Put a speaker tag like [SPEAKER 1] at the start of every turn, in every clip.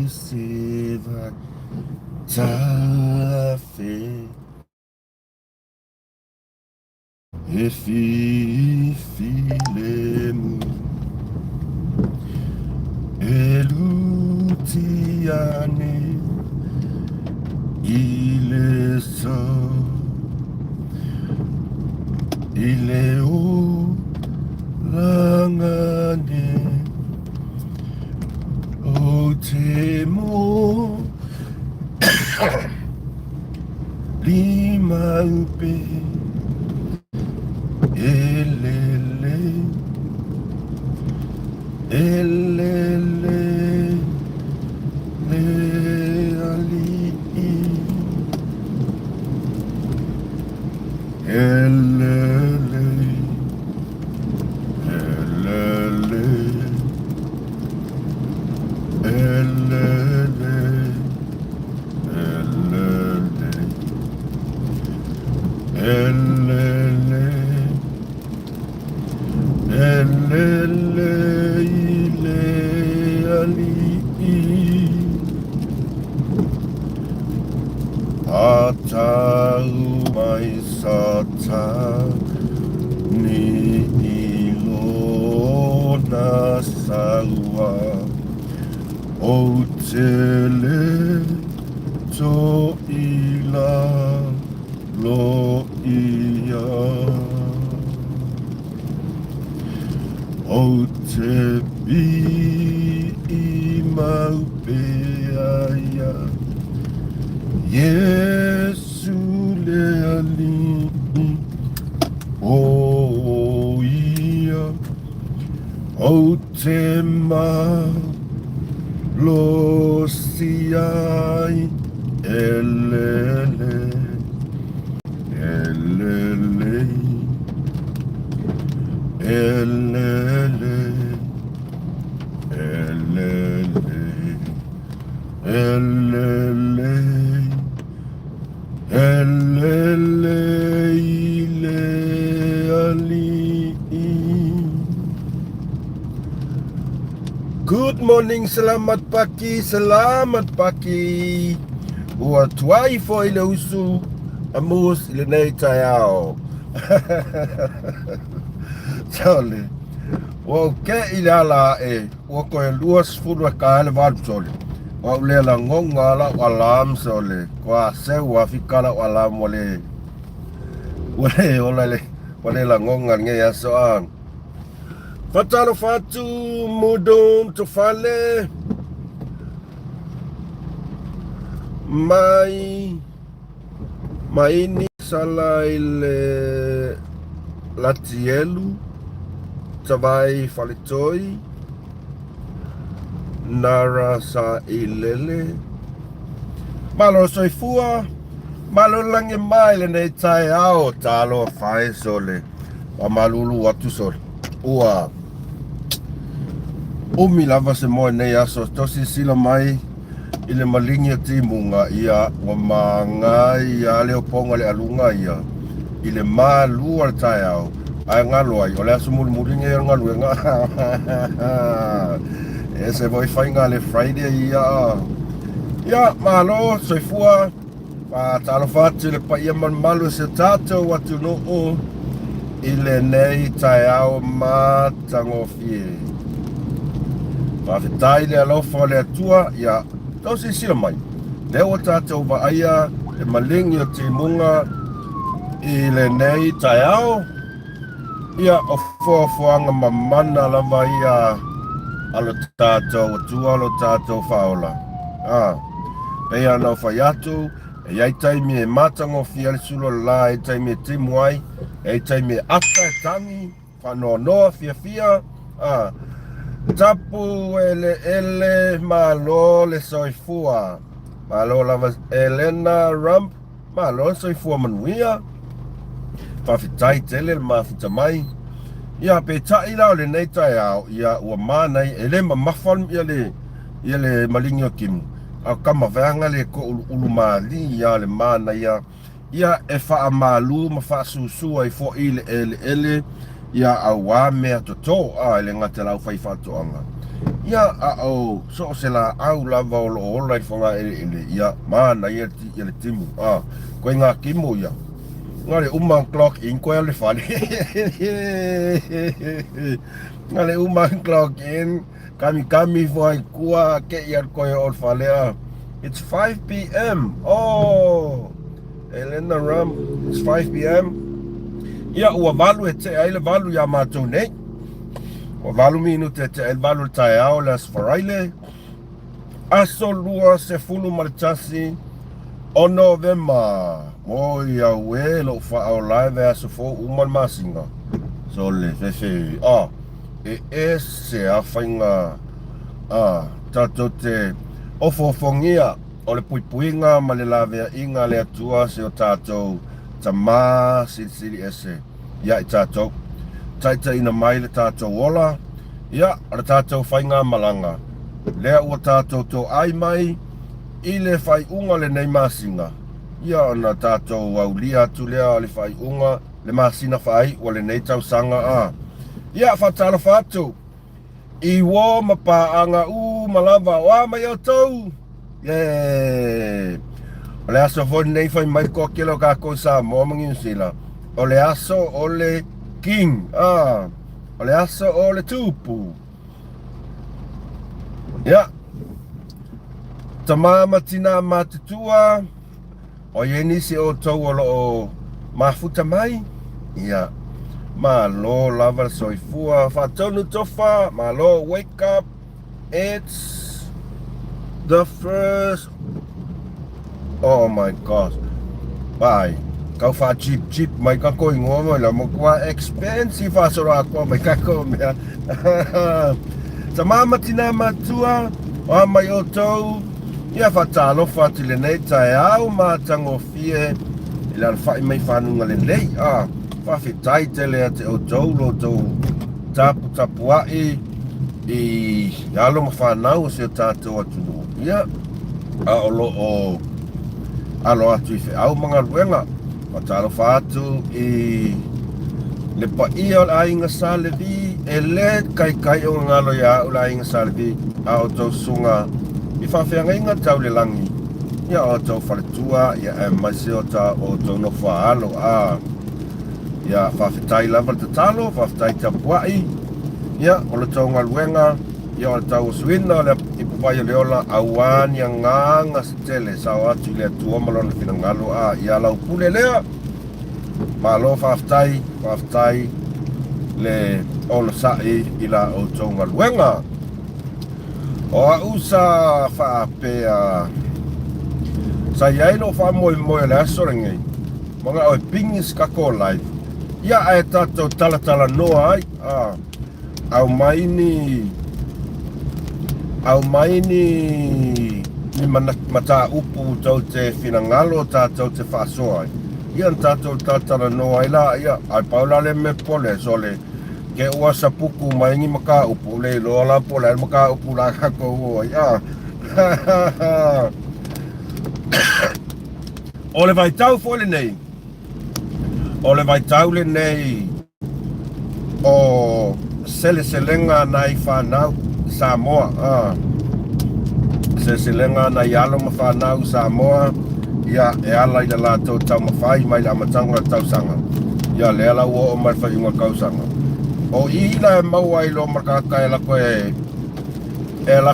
[SPEAKER 1] se vai tafe e filemu elutiane ile so ile o langane o temo lima upe elele elele le ali elele elele elele elele elele ile ali atau mai sata ni ilona sawa o tele to ila lo ia o te bi I mau pe aia Yesu le ali o ia o te ma lo siai elele elele elele elele elele elele ile ali. Good morning, selamat pagi. Ua tuai fo ile usu amus ile nei taiao. Sole. Wa ke ile ala wa ko luas fulu ka ele vadu sole. Wa ule la ngonga la walam sole. Kwa se wa fikala walam wale. Wale la ngonga nge ya soang. Fatalo fatu mudum tu fale mai ini sala ile latielu tawai falitoi nara sa ilele malo soifua malo lange mai le nei tai ao talo fai sole wa malulu watu sole ua umi lava se moe nei aso tosi sila mai ile malingi timunga ia wa manga ia leo ponga le alunga ia ile malu al taiao ai ngalo ai ole aso mulingi ia ngalo nga ese voi fainga le Friday ia malo soifua pa talo fatu le pa ia man malu se tato watu no o ile nei taiao matangofie Whawhetai le alofa le atua ia tausi sila mai. Leo tātou wa aia e malingi o te munga I le nei taiao ia o fuafuanga mamana lava ia alo tātou atua alo tātou whaola. Pea nau whai atu e iai taimi e matangofie le sulo la e taimi e timuai e taimi e ata e tangi whanoa noa fia tapu ele malo le soifua malo lava Elena Rump malo soifua manuia whawhitai tele le mawhita mai ia pe tai lao le nei tai au ia ua manai ele mamafan ia le malingi o kimu au kama veanga le ko ulu mali ia le mana ia e wha malu ma wha susua I fo ele ia au wa mea toto ele ngate lau whai whatoanga ia o so se la au lava o lo ola I whanga ele ia mana ia le timu koe ngā kimo ia ngare umang clock in koe ale whale ngare umang clock in kami whai kua ke ia koe o whale it's 5 p.m. Elena Ram, it's 5 p.m. Ia ua valu e te aile valu ia mātou nei o valu minute te aile valu tae ao le asfaraile aso lua se fulu maritasi o November mo ia ue lo wha o live aso fo uman masinga so le fefe e se a whainga tato te ofofongia o le puipuinga ma le lavea inga le atua se o tātou tamā siri ese ia I tātou taita ina mai le tātou ola ia le tātou whainga malanga lea ua tātou tō ai mai I le whai unga le nei masinga ia ona tātou au lia atu lea le whai unga le masina whai o le nei tau sanga ia whatala whatu I wo mapaanga malava wa mai o tau o le aso fo nei fai mai ko kilo ka ko sa mo mangin sila o le aso o le king o le aso o le tupu ia tamama tina matutua o yeni se o tau o lo mafuta mai ia malo lava soifua fatonu tofa malo wake up it's the first oh my gosh bye kau fa cheap mai ka ko ngoma la mo kwa expensive asora ko mai ka ko mea tamama tina matua o mai o tau ia fatalo fatile nei tai au matango fie ila fa mai fanunga le lei fa fitai tele te o tau lo tau tapu ai I alo mawhanau se tātou atu ia alo atu I wheau mga ruenga matalo whātu I le paia o la inga salevi e le kai o ngalo ia o la inga salevi o tau sunga I whawhianga inga tau le langi ia o tau whaletua ia e maise o tau no whaalo ia whawhitai lava te talo whawhitai tapuai ia o le tau ngaluenga ia o le tau suina le ipupai o le ola awan ia nganga se tele sao atu le atua malo le fina ngalo ia lau pule lea malo whaftai le ola sai ila o tau ngaluenga o a usa whaapea sa iai no wha moe le asorengei mga oi pingis kako live ia e tatou tala noa ai au maini ni mata upu tau te finangalo tau te whaasoa ia tatou tala noa ila ia ai paula le me pole sole ke ua sapuku maingi maka upu le lola pole maka upu la kako ia ole vai tau fole nei ole vai tau le nei o selenga nai whanau Samoa selenga nai alo ma whanau Samoa ia e ala I la lātou tau mawhai mai la matanga tau sanga ia le ala ua o mai whaiunga kau sanga o ila e maua I lo markaka e lako e ala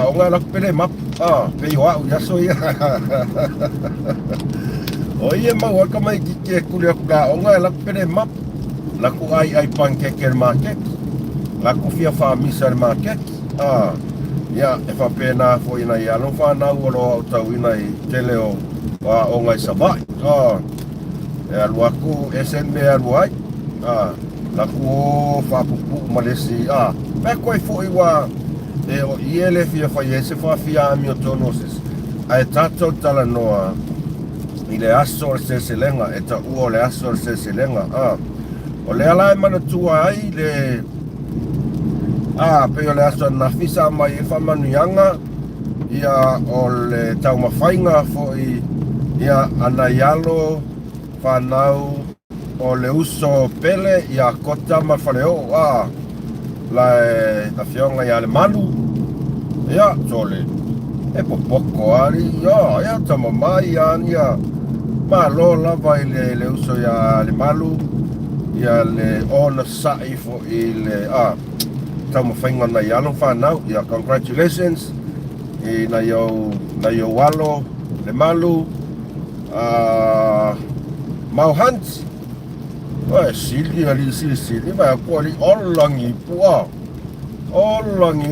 [SPEAKER 1] o ngā lako pele map pei hoa u yaso ia o ia maua ka mai kike kule aku la o ngā lako pele map lako ai pankeke le market lako fia whamisa le market ia e whapena fo ina I alo whanau o lo au tau ina I tele o ngai savai e alu aku SN me alu ai lako o whapupu malesi me koe fo iwa e o iele fia whaiese whafia ami o tonosis ai tatou tala noa I le aso le seselenga e ta ua le aso le seselenga o le ala e mana tua ai le pe o le aso na fisa mai e whamanuianga ia o le tau mawhainga fo ia ana ialo whanau o le uso pele ia kota ma whaneo lai ta fionga ya le malu ya sole e popoko ali ya tama mai ya ma lo lava le uso ya le malu ya le ona sai fo ile tama fainga na ya no fa now ya congratulations e na yo walo le malu mau hans sili ali sili vai ko ali ollangi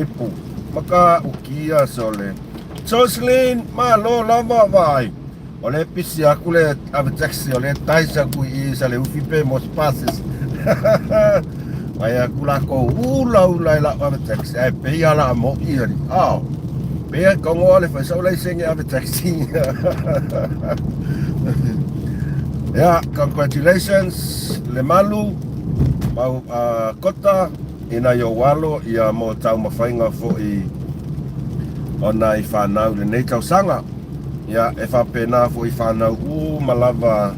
[SPEAKER 1] pu maka ukia sole Jocelyn ma lo lava vai ole pisi aku le ave taxi ole taisa ku I sale ufipe mos passes vai aku la ko ula la ave taxi ai pe ala mo iri pe ko ngole fa so le singe ave taxi yeah, congratulations le malu mau kota ina yo walo ia mo tau mafainga fo I ona I whanau le nei tau sanga ia e whapena fo I whanau malava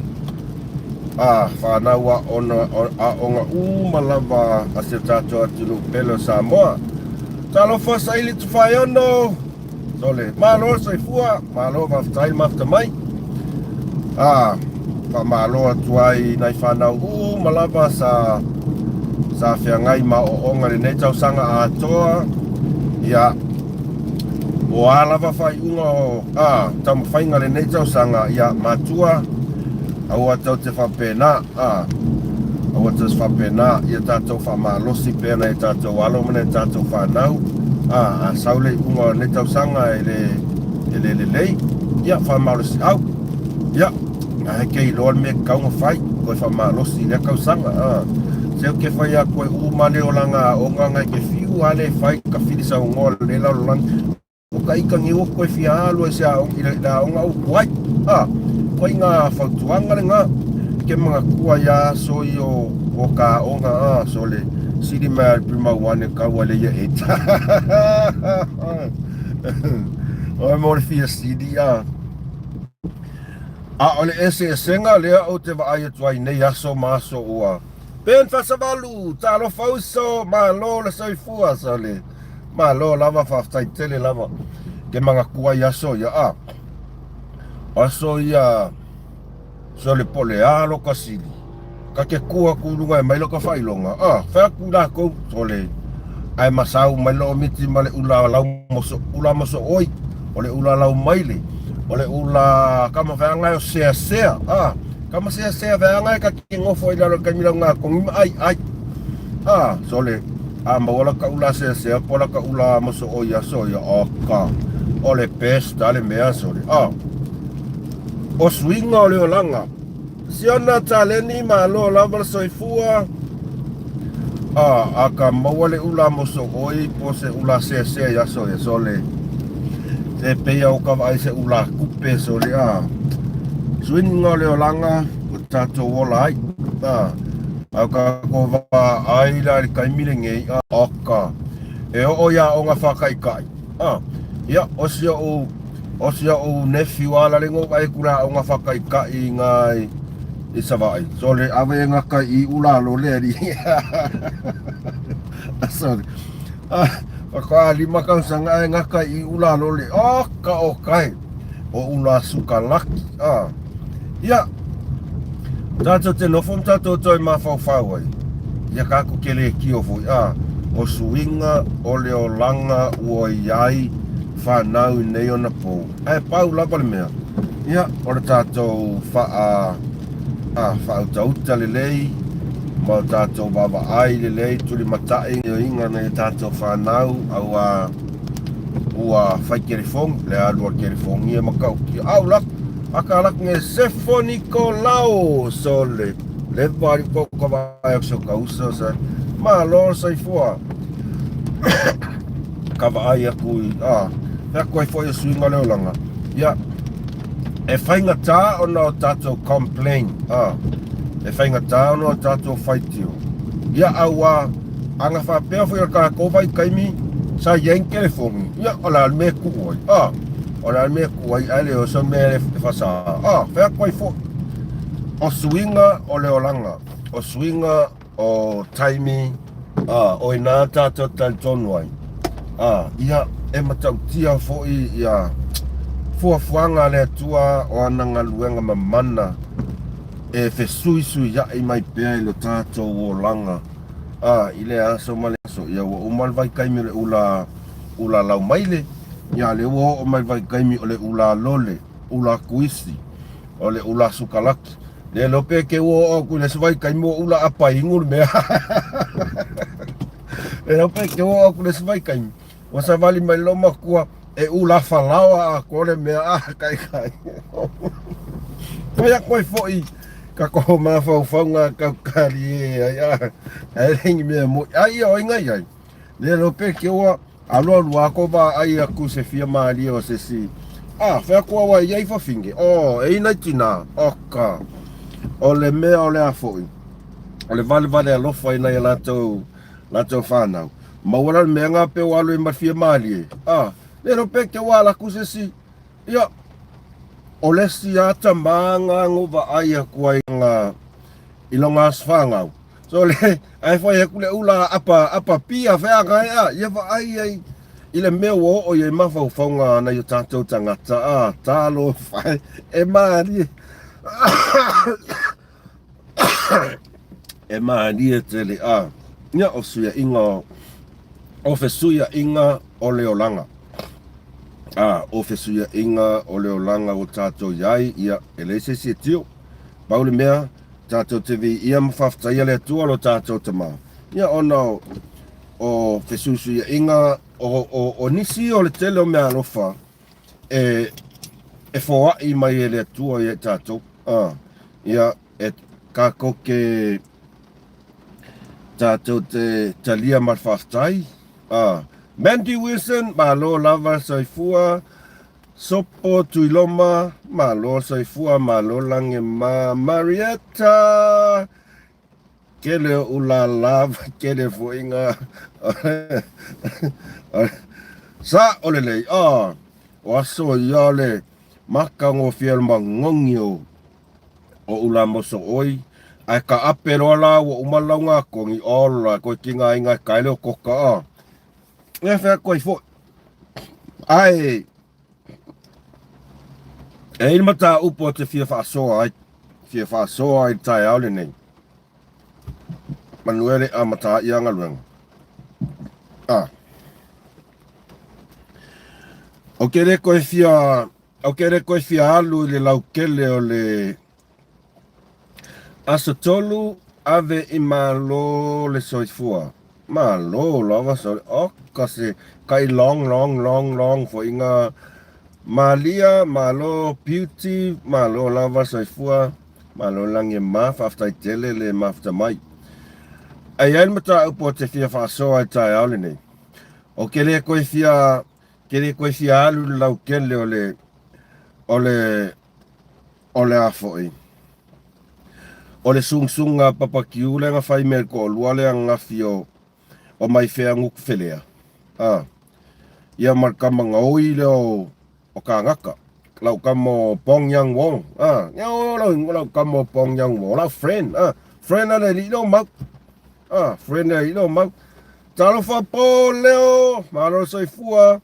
[SPEAKER 1] whanau onga malava a se tato atunu pelo Samoa talo fosa ili tu whaiono sole malo so I fua malo waftai mafta mai malo atuai nai whanau malava sa whiangai ma o onga le nei tau sanga atoa ia o alava whai unga tamu whainga le nei tau sanga ia matua au atau te whapena au atau te whapena ia tātou whamalosi pēna I tātou alo mana tātou whanau saule unga nei tau sanga le lei ia whamalosi au ia kei loa me kaunga whai koe whamalosi le kau sanga Seo ke whai a koe umane o langa o ngai ke whiu ale whai ka whiri sa ungoa le lau lang o ka ika ngiwa koe whia alu e se a ongi la o ngau kuai koe ngā whautuanga le ngā ke mga kua ia so I o ka onga so le siri mea prima wane kaua le ia eta o mo le whia siri ole ese senga lea o te vaai atuai nei aso maso ua Ben Fasavalu, talo fauso, malo le soifua sole. Malo lava faftai tele lava. Ke mga kua yaso ya Aso ya sole pole alo kasili. Ka ke kua kulunga mai lo ka failonga. Fa kula ko sole. Ai masau mai lo miti male ula moso oi. Ole ula lau maile. Ole ula kama fa ngai o sea. Kama sea veanga ka kingofo I lalo kamila nga kung ai sole mawala ka ula sea pola ka ula moso oya soya oka ole pesta le mea sole o swinga ole olanga siona taleni malo lava soifua aka mawale ula moso oi pose ula sea ya soya sole se peya o ka vai se ula kupe sole Swing ole o langa o tato wola ai aka ko va ai la kai milinge aka e o ya o nga whakaikai ia o sia o nephew ala lengo ai kura o nga whakaikai ngai I savai so le ave nga kai I ula lo le ri sorry ka lima ka sanga nga kai I ula lo le aka o kai o ula suka laki ia tato te nofom tato toi mawhau ai ia kako kele ki o fui o suinga o leo langa ua iai whanau nei o na pou pau lapa le mea ia o le tato whau tauta le lei ma o tato baba ai le lei tuli matai o inga nei tato whanau au ua whai kerefong le alua kerefong ia makau ki au lapa akalak nge Sefo Nicolau sole le bari ko vai so kausa sa malo sai fua ka vai aku ko foi swinga le langa ya e fainga ta ono tato complain e fainga ta ono tato fight you ya awa anga fa pe foi ka ko vai kaimi sa yen telefoni ya ola me ku ora me kuai ale o so me fasa fa koi fo o swinga o leolanga o swinga o taimi o ina tātou tal tonu ai. Ia e matau tia fo ia fuafuanga le tua o ananga luenga mamana e fe sui ya i mai pea i lo tātou o langa. I le aso male aso ia o umal vai kaimi le ula lau maile. Ia le o mai vai kaimi o le ula lole, ula kuisi, o le ula sukalaki. Le lope ke o ku le vai kaimi o ula apa ingur mea. Le lope ke o ku le vai kaimi. O sa vali mai loma kua e ula falawa a kore mea kai. Toia koe foi ka ko ma faunga ka kari ai ringi mea mo ai o ingai ai. Le lope ke o alo lua ko ba ai aku se fia mali o se si. Fa ko wa ia fa finge. E ina tina. Oka. O le mea o le a foi. O le vale alofa ina ia latou whanau. Ma wala mea ngā pe walo i mafia mali le no pe ke wala ku se si. Ia. O le si ata maanga ngova ai aku ai ngā ilonga sfangau. So le ai foi e kule ula apa pia fea ngai ia va ai ile mea o ye mafau faunga na yo tātou tangata talo fai e mari e mari e tele ia o suia inga o fe suia inga o leolanga o fe suia inga o leolanga o tātou iai ia ele se tio paule mea tātou TV ia mawhaftai le tua lo tātou tama. Ia ono o fesusu ia inga o nisi o le tele o mea alofa e foa i mai e le tua i tātou. Ia e kako ke tātou te talia marwhaftai. Mandy Wilson, malo lava saifua. Sopo tuiloma, malo saifua, malo lange Marietta. Kele ula lava, kele fuinga. Sa olele, waso yale, makango fiel mangongio. O ula moso oi. Ai ka aperola wa umalaunga kongi ola, koe kinga inga kaile o koka. Nge fea koe fo. Ai. E ilmata upo te fia whaasoa ai tai aule nei. Manuele a mata i anga luenga. O kere koe fia alu le laukele o le asotolu ave i malo le soifua. Malo lava so kasi kai long fo inga Malia, malo beauty, malo lava saifua, malo lange maf after tele le mafta mai. Ai mata upo te fia whaasoa ai tai aule nei. O kere koe fia alu lau kele o le afoi. O le sungsunga papakiu le nga whai mea ko lua le ngafio o mai whea nguk whelea. Ia markama ngaoi leo o ka ngaka. Lau kamo Pong Yang Wong. Lau kamo Pong Yang Wong. Lau friend. Friend ale li lo mau. Friend ale li lo mau. Talo fa po leo. Malo soifua.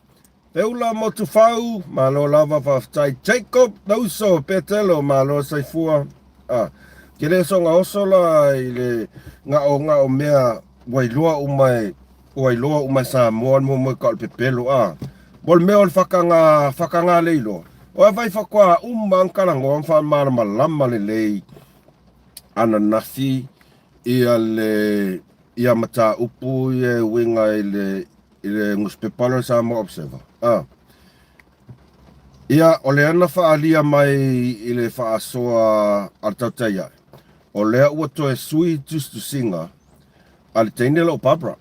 [SPEAKER 1] Peula mo tu fau. Malo lava fa tai Jacob. Dauso petelo. Malo soifua. Kere so nga osola ile nga o mea wailoa umai sa moan mo ka pepelo bol meol fakanga leilo o vai fakwa umang kalango fa mar malama le ana nafi ia mata upu e winga ile nguspepalo sa mo observer ia ole ana fa alia mai ile fa asoa artataya ole uto e sui just to singa al tenelo papra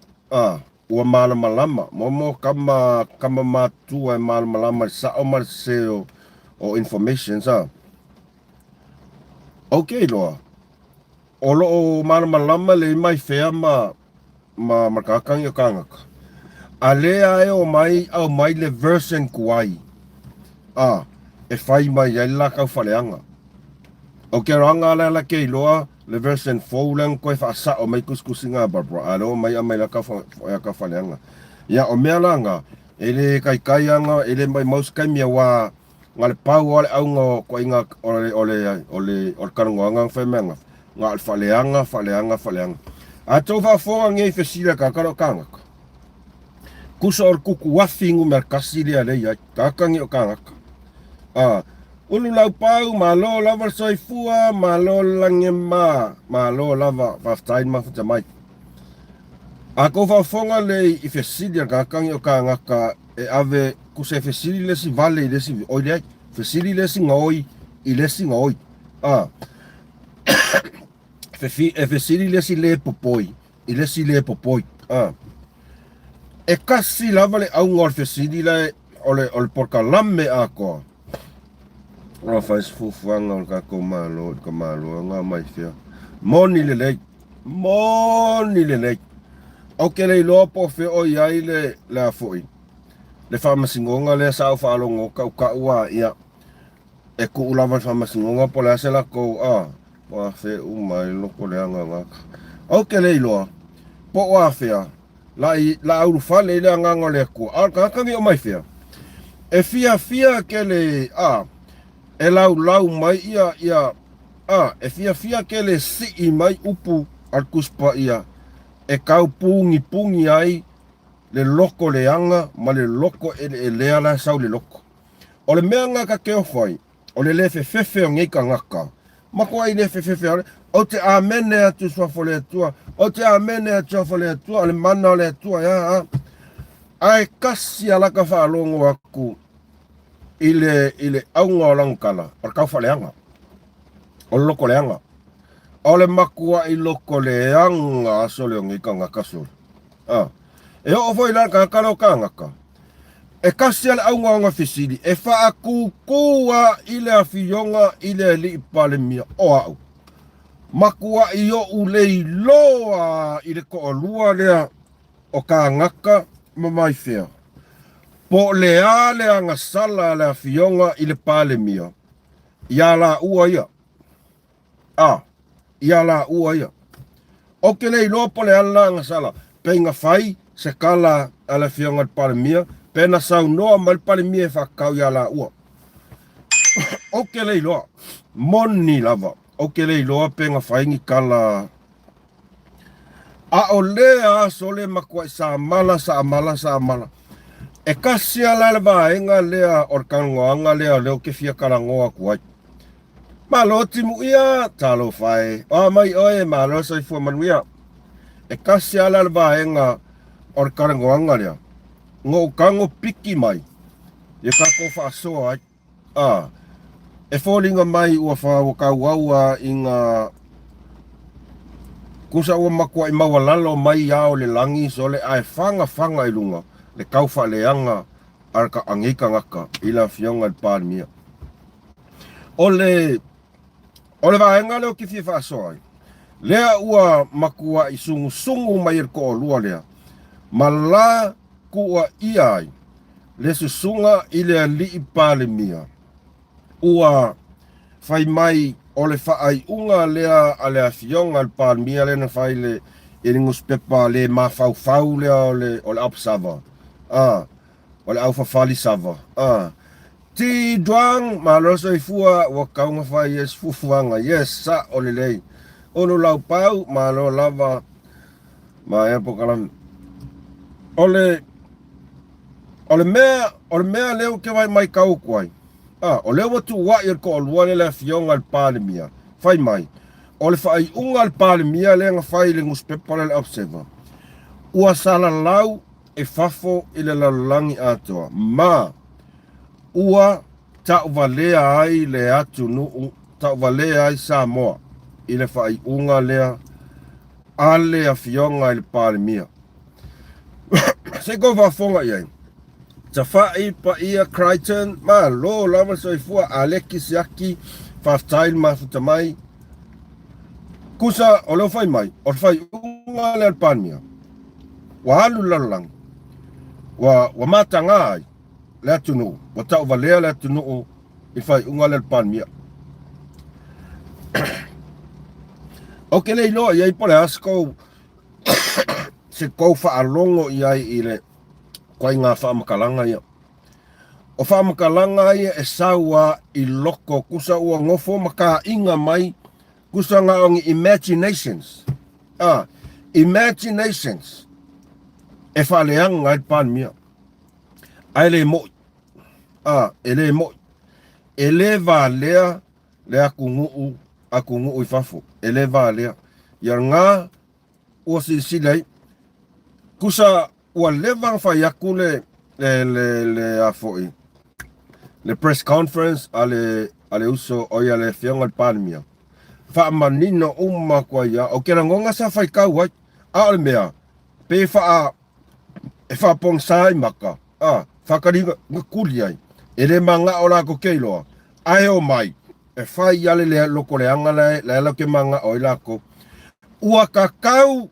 [SPEAKER 1] ua malama momo kama matua e malama sa o marseo o information okay loa o lo malama le mai fea ma makakang yo kangaka ale ai o mai le version kuai e fai mai ai la ka faleanga o ke ranga la ke loa le version foulang koe whaasa o mai kuskusinga Barbara. Alo mai a mai laka whaleanga. Ia o mea langa, ele kai anga, ele mai maus kai mia wā ngale pau ole aunga ko inga ole karangoanga whemenga. Ngā whaleanga. A tau whafonga ngei whesira ka karo kangaka. Kusa or kuku wafingu merkasi lea leia, kakangi o kangaka. Ulu lau pau, malo lava soifua, malo lange malo lava whaftain mafuta mai. Ako whafonga le i whesilia kakangi o kangaka e ave kusa whesili lesi vale i lesi oile, whesili lesi ngoi i lesi ngoi. Whesili lesi le popoi, i lesi le popoi. E kasi lava le au ngor whesili le ole porka lamme a koa. O faz fufuanga o ka malo nga mai fia. Moni le lei. O ke le lopo fe o iai le foi. Le famasingonga le sa fa longo ka ua ia. E ku ulava famasingonga po la se la ko wa fe mai loko le anga. O ke le loa. Po wa fia. La au fale le anga le ku. Ka mi o mai fia. E fia ke le e lau mai ia e fia ke le si mai upu al kuspa ia e kau pungi ai le loko le anga ma le loko e lea la sau le loko o le mea ngaka keo fai o le fefe o ngei ka ngaka ma kua i le fefe o te amene atu suafole atua o le mana le atua ia ai kasi alaka whaalongo aku ile aunga o langkala, or kau whaleanga. O loko leanga. O le makua I loko leanga aso leo ngika ngaka suri. E o foi la kakalo kangaka. E kasi ale aunga o ngafisiri. E wha kukua ile awhionga ile li pale mia o au. Makua I o ulei loa ile ko o lua lea o kangaka mamai fea. Po lea anga sala le fionga I le pale mia. Ia la ua ia. Ia la ua ia. O ke lei lopo le ala anga sala. Penga fai se kala ala fionga le pale mia. Pena sau noa ma le pale mia e whakau ia la ua. O ke lei loa. Moni lava. O ke lei loa penga fai ngi kala. A o lea so le makua sa amala. E kasi ala le vaenga lea or kangoanga lea leo ke fia karangoa kuai. Malo timu ia talo fai. O mai oe malo sai fua manuia. E kasi ala le vaenga or karangoanga lea. Ngo kango piki mai. E kako whaasoa ai. E fōlinga mai ua whawakaua inga kusa ua makua I mawalalo mai ao le langi so le ai fanga I lunga. Le kaufa leanga arka angika ngaka ila fionga le palmia. Ole vaenga leo ki fia whaasoa. Lea ua makua I sungu mai ko lua lea. Mala kua iai. Le susunga ile li palmia. Ua fai mai ole whaai unga lea ale fionga le palmia le na fai le iringus pepa le mafau lea ole apsava. Wale au fafali sava. Ti duang maloso I fua wakaunga fai yes fufuanga. Yes sa ole lei. Olo lau pau malo lava ma epo kalam. Ole mea leo ke vai mai kau kuai. O leo watu wa ko olwane le fionga al palimia. Fai mai. Ole fai unga al palimia le nga fai le nguspepa le observa. Ua sala lau e fafo I le lalangi atoa. Ma, ua tau valea ai le atu nuu, tau valea ai Samoa. I le whai unga lea, ale a fionga I le palimia. Se ko wafonga iai. Ta whai pa ia Crichton, ma lo lama soifua aleki siaki, whaftail mafutamai. Kusa o leo whai mai, o whai unga le palimia. Wa halu lalangi. Wa matanga ai le atunu wa tau valea le atunu I fai unga le palmia O ke le ilo ia pole asko se ko whaalongo ia i le koe ngā whamakalanga ia. O whamakalanga ia e saua i loko kusa ua ngofo maka inga mai kusa ngā ongi imaginations. Imaginations. E whaleanga i pan mia. Ai le moi. E le moi. E le va lea le aku nguu i whafo. E le va lea. Ia ngā ua silei. Kusa ua levang whai aku le afoi. Le press conference ale uso oia le whionga i pānimia. Wha manino umma kua ia. O kera ngonga sa whai kau ai. A ole mea. Pe wha pong sai maka. Whakariga ngakuli ai. E le manga o lako keiloa. Ai o mai. E whai ale le loko le anga le alo ke manga o i lako. Ua kakau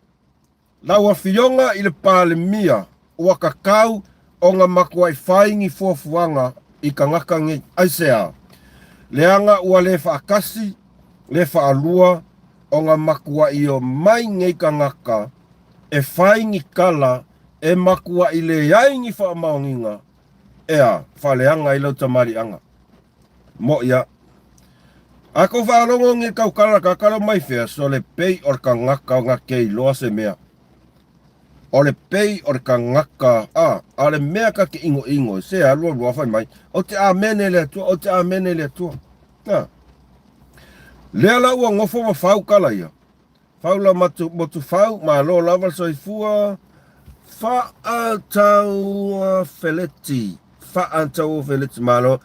[SPEAKER 1] laua whionga i le pālemia. Ua kakau o ngā makua i whaingi fuafuanga i ka ngakangi aisea. Leanga ua le whaakasi, le whaalua o ngā makua i o mai ngei ka ngaka e whaingi kala e makua i le yaingi whaamaonginga ea whaleanga i lau tamari anga. Mo ia. Ako whaalongo ngi kau kala kakalo mai whea so le pei or ka ngaka o ngā kei loa se mea. O le pei o le ka ngaka, a le mea ka ke ingo, se a lua whai mai, o te amene le atua, Lea la ua ngofo ma whau kala ia. Whau la motu whau, ma lo lava soifua, whaatau Feleti, ma lo,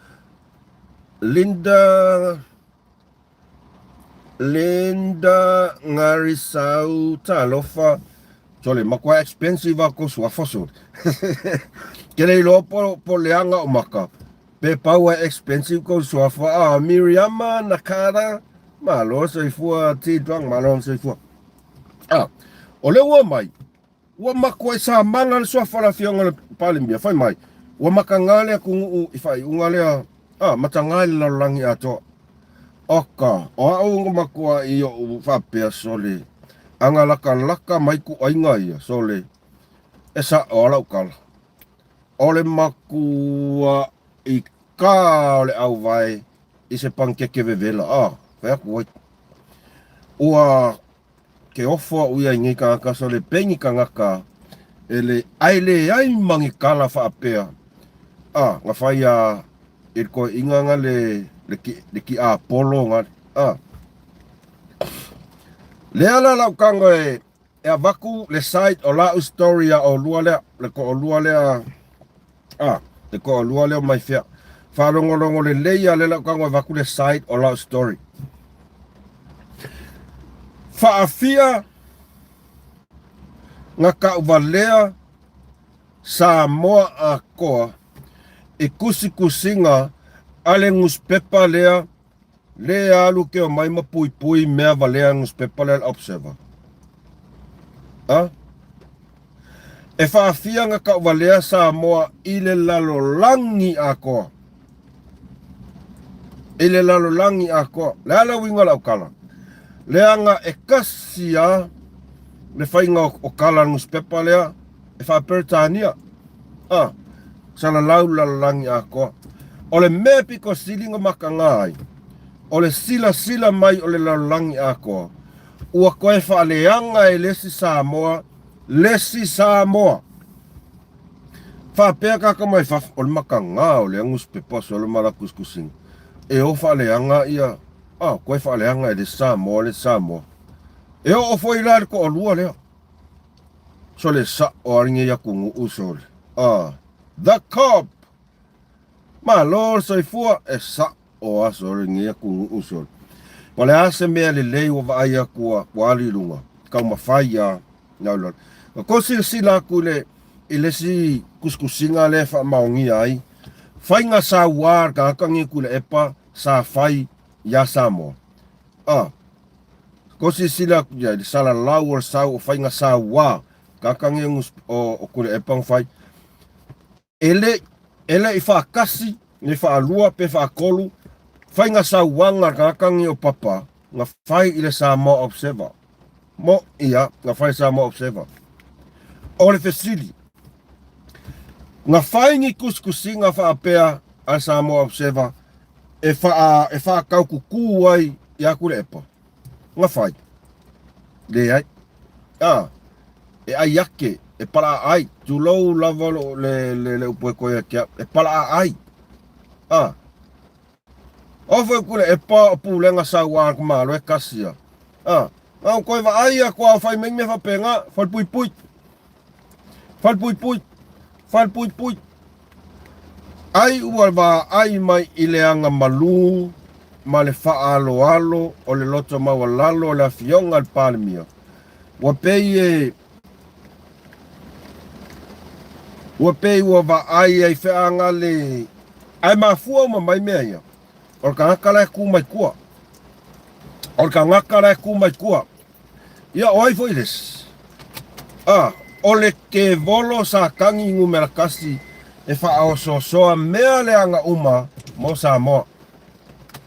[SPEAKER 1] Linda Ngarisau talofa, Sole, makua expensive ako suafosod. Kere ilo po leanga o maka. Pe paua expensive ko suafa. Miriama, Nakara, malo soifua, Tidwang, malo soifua. Ole ua mai. Ua makua isa mangal suafa la fionga le palimia. Fai mai. Ua makangale aku ifai ungale matangali la langi ato. Oka. O au makua iyo whapea sole. Anga laka mai ku ainga ia, sole. Esa o alau kala. Ole makua i ka ole au vai i se pankeke vevela. Whea kuai. Ua ke ofua uia ingi ka ngaka, sole pengi ka ngaka. Ele aile ai mangi kala whaapea. Nga whai il koe inga nga le ki a polo nga. Le ala lau kango e avaku le site o la historia o lua lea, le ko o lua lea mai fea. Whalongolongo le leia le lau kango e vaku le site o la story. Whaafia nga ka uvalea sa moa a koa e kusinga ale nguspepa lea le alu ke o mai mapui mea valea nguspepa lea observer. E whaafia nga ka valea sa moa i le lalo langi a koa. I le lalo langi a koa. Le ala winga lau kala. Le anga e kasia le whainga o kala nguspepa lea e whaperetania. Sana lau lalo langi a koa. O le mepi ko silinga maka ngai. O le sila mai o le lalangi a koa. Ua koe whaaleanga e lesi Samoa. Whapea kaka mai whaf o le maka ngā o le angus pepas o le marakuskusinga. E o whaaleanga ia. Koe whaaleanga e le Samoa. E o foi lari ko o lua lea. So le sa o aringe ya kungu usole. The Cop. Ma lor soifua e sa o aso ringia kungu usol. Wale ase mea le lei wa vaaya kua wali lunga. Kau mawhaia naulor. Ko sila ku le ilesi kuskusinga le wha maongi ai. Whainga sa war ka akangi ku le epa sa whai ya Samoa. Ko sila ku ya sala lau or sa o whainga sa war ka akangi o ku le epa whai. Ele i whaakasi, ni whaalua pe whaakolu, whai ngā sauanga kakangi o papa, ngā whai i le Samoa Observer. mo ia nga fai sa mo observer o le fesili nga fai ngi kuskusinga fa apea a sa mo observer e fa kau kuku ai ia kule epa nga fai le ai e ai yake e pala ai tu low level le upo ko ya e pala ai o foi kule e pa pulenga sa wa ma lo e kasia au ko va ai ko fai me fa penga fal pui pui ai ualva ai mai ileanga malu ma le fa alo o le loto ma walalo le fionga al palmia wa pei wa va ai feanga le ai mafua ma mai mea o ka ngakala ku mai kua ia oi foi les o le ke volo sa kangi ngumela kasi e fa o so mea le anga uma mo sa mo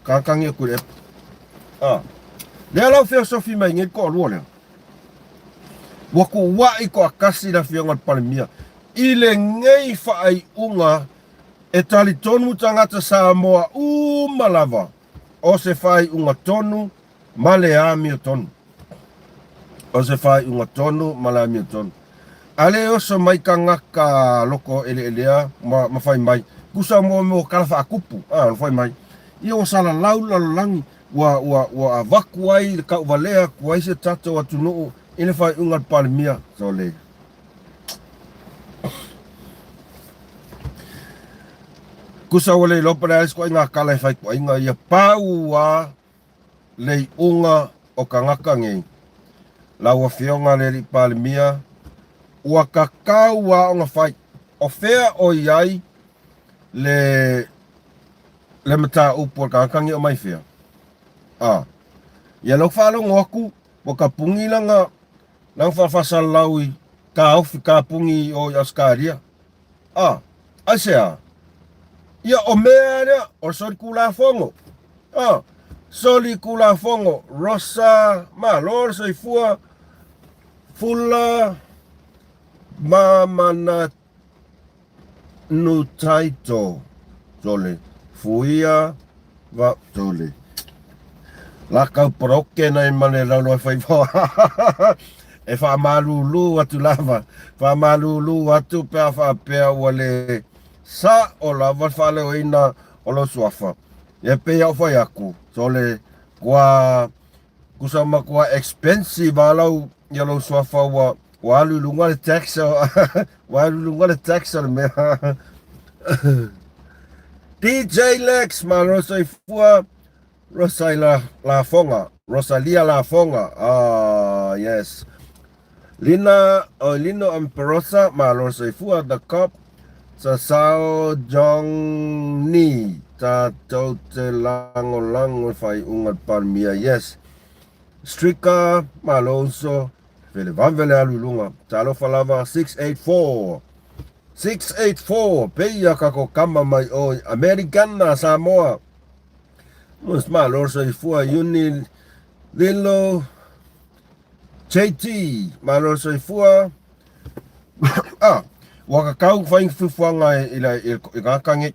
[SPEAKER 1] kangi ku le le ala filosofi mai ngi ko lo le wa ku wa I ko kasi la fionga palmia ile ngei fa ai unga e tali tonu tangata Samoa malava o se fai unga tonu male ami o tonu o se fai unga tonu male ami o tonu ale oso mai ka ngaka loko elea ma fai mai kusa mo kala fa kupu fai mai ia o sala laula langi wa vakuai ka valea kuai se tato wa tunu ile fai unga palmia so le kusa wale lopera esko inga kala fai ko inga ia paua le unga o kangaka ngi lawa fionga le palmia wa kakau wa nga fai o fea o iai le mata upo kangaka ngi o mai fea ia lo falo ngoku o ka pungi langa nang fa laui ka ofi ka pungi o askaria asea ia o mea o soli kula fongo rosa malor soifua fula mamana nutaito tole fuia va tole la kau proke na mane la lo fai e fa malulu atu lava fa malulu atu pe wale sa o lava fale o ina o lo suafa e pe ya fa yaku tole kwa kusama kwa expensive alau ya lo suafa wa lulunga le tax me DJ Lex marosa ifua Rosalia la fonga yes Lino Amperosa marosa ifua the cop sa sao jong ni ta te lango fai ungat palmia yes Strika malonso vele vanvele alulunga talo falava 684 peia kako kama mai o American na Samoa mus malonso ifua uni lilo JT malonso ifua wakakau fai fufuanga ila ikakangi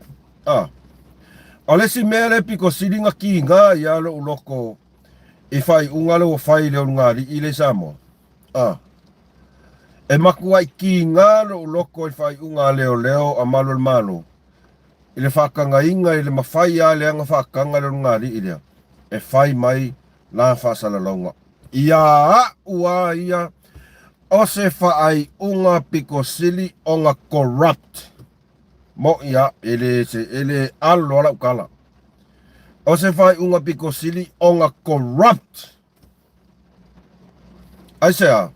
[SPEAKER 1] alesi mele piko silinga kinga yalo uloko ifai ungalo fai le ngari ile Samoa e makuai kinga lo uloko ifai unga leo amalo malo ile fakanga inga ile mafai ale anga fakanga le ngari ile e fai mai la fasala longa ia o se fai unga piko sili onga corrupt mo ia ele alo ala ukala o se fai unga piko sili onga corrupt aisea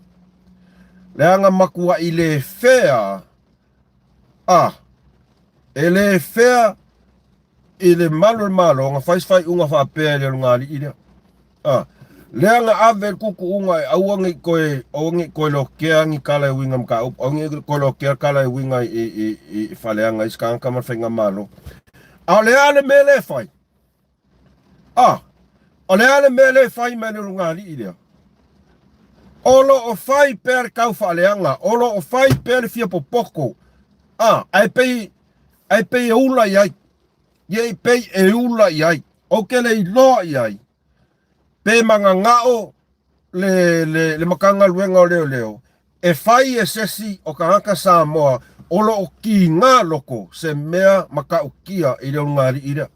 [SPEAKER 1] leanga makua ile fea ele fea ile malo nga fai unga fa pele ngari ile leanga ave kuku unga awangi koe lo keangi kala winga mka ongi ko lo ke kala winga i faleanga iskan kama fenga malo ale mele fai ale mele fai mele ngari ile Olo o fai per kau whaaleanga. Olo o fai per fia popoko. Ai pei e ula iai. Iei pei e ula iai. O ke le iloa iai. Pe manga ngao le makanga luenga o leo. E fai e sesi o kangaka Samoa. Olo o ki ngā loko se mea maka ukia i reo ngāri ira.